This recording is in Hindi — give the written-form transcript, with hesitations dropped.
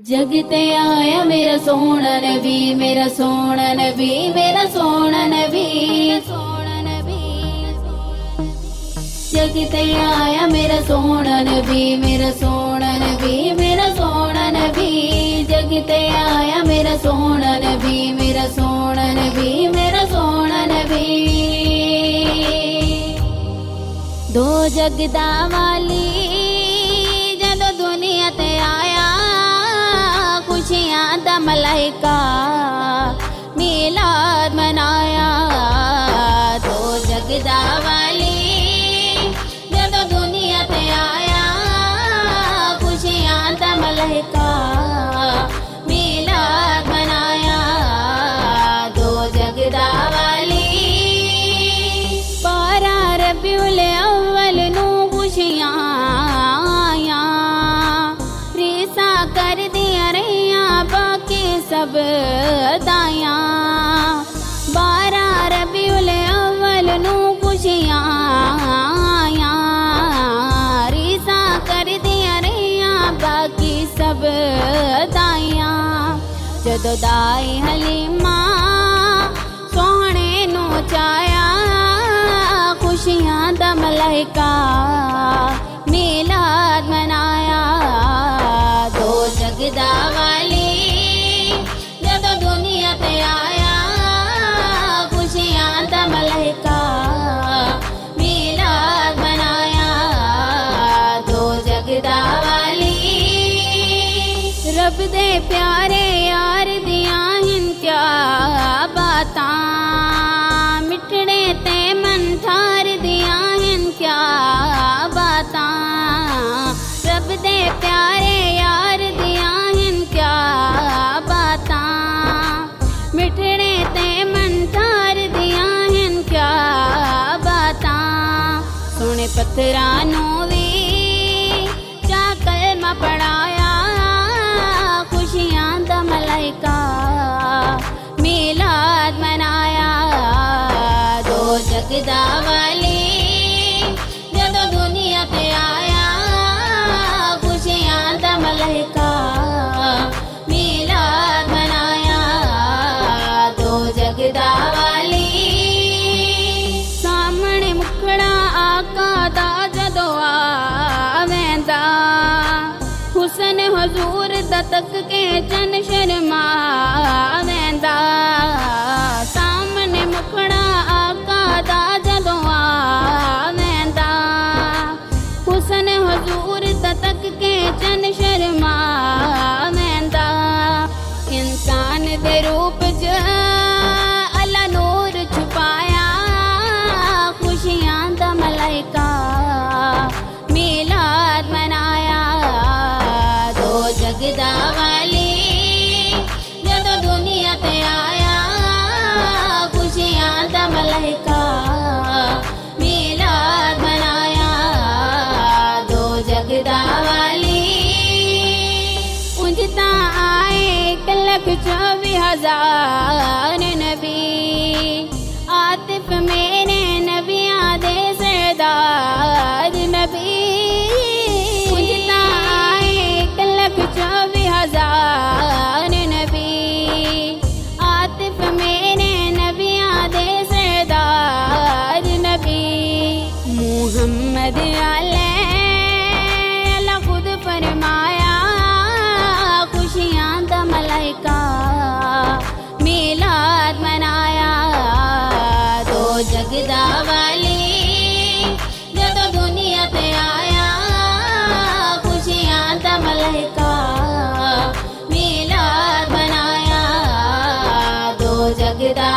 जगते आया मेरा सोहना नबी, मेरा सोहना नबी, मेरा सोहना नबी, सोहना नबी। जगते आया मेरा सोहना नबी, मेरा सोहना नबी, मेरा सोहना नबी। जगते आया मेरा सोहना नबी, मेरा सोहना नबी, मेरा सोहना नबी। दो जगदा वाली जदों दुनिया ते आया, खुशियां दा मलाइका मिलाद मनाया। दो जगदा वाली जदों दुनिया ते आया, खुशियां दा मलाइका मिलाद मनाया। दो जगदा वाली 12 रबीउल अव्वल नू खुशियां आया, रीसा कर दिया रहिया बाकी सब दाया। 12 रबीउल अव्वल नू खुशियां आया, रीसा कर दिया रहिया बाकी सब दाया। जदों दाई हलीमा सोहणे नू चाया, खुशियां दा मलाइका मिलाद मनाया। दो जगदा वाली जदों दुनिया ते आया, खुशियां दा मलाइका मिलाद मनाया। दो जगदा वाली रब दे प्यारे यार दियां हिन क्या बातां, मिठड़े ते मन ठार दियां हिन क्या बातां। रब दे प्यारे यार दियां हिन क्या बातां, मिठड़े ते मन ठार दियां हिन क्या बातां। सोने पत्थरां नू वी चा कलमा पढ़ाया, खुशियां दा मलाइका मिलाद मनाया। दो जगदा वाली जदों दुनिया ते आया, खुशियां दा मलाइका मिलाद मनाया। दो जगदा वाली सामने मुखड़ा आका दा जदों आवेंदा, हुसन हजूर दा तक के जन शर्मावेंदा। सामने मुखड़ा आका दा जदों आवेंदा, हुसन हजूर दा तक के जन शर्मावेंदा। इंसान दे रूप च अल्लाह नूर छुपाया, खुशियां दा मलाइका मिलाद मनाया। दो जगदा वाली जदों दुनिया ते आया, खुशियां दा मलाइका मिलाद मनाया। दो जगदा वाली उंजता आए 1,24,000 नबी, आतिफ मेरे नबियां दे सरदार नबी। उंजता आए 1,24,000 नबी, आतिफ मेरे नबियां दे सरदार नबी। मुहम्मद अल्लाह खुद फरमाया, खुशियां दा मलाइका मिलाद मनाया। दो जगदा वाली जदों दुनिया ते आया, खुशियां दा मलाइका मिलाद मनाया। दो जगदा